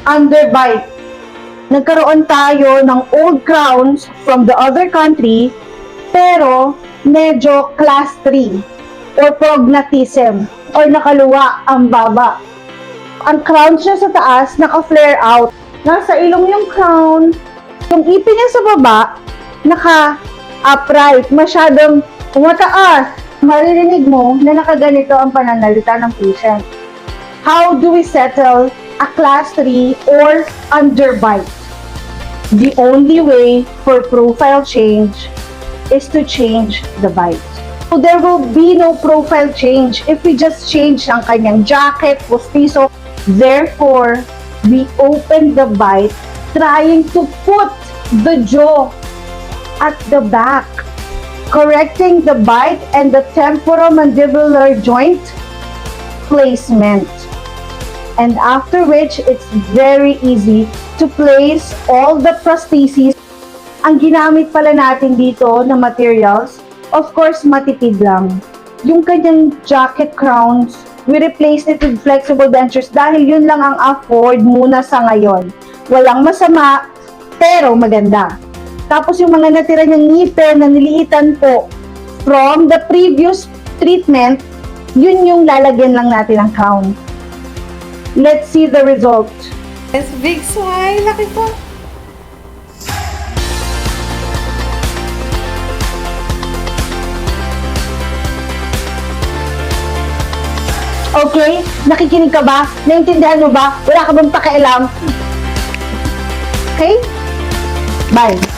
underbite. Nagkaroon tayo ng old crowns from the other country, pero medyo class 3 or prognatism or nakaluwa ang baba. Ang crown niya sa taas, naka-flare out. Nasa ilong yung crown. Yung ipin niya sa baba, naka-upright. Masyadong umataas. Maririnig mo na nakaganito ang pananalita ng patient. How do we settle a class 3 or underbite? The only way for profile change is to change the bite. So there will be no profile change if we just change ang kanyang jacket, postizo. Therefore, we open the bite trying to put the jaw at the back, correcting the bite and the temporomandibular joint placement. And after which, it's very easy to place all the prostheses. Ang ginamit pala natin dito na materials, of course, matipid lang. Yung kanyang jacket crowns, we replaced it with flexible dentures dahil yun lang ang afford muna sa ngayon. Walang masama, pero maganda. Tapos yung mga natira niyang ngipin na niliitan po from the previous treatment, yun yung lalagyan lang natin ng crown. Let's see the result. Yes, big smile. Laki po. Okay? Nakikinig ka ba? Naintindihan mo ba? Wala ka bang pakialam? Okay? Bye.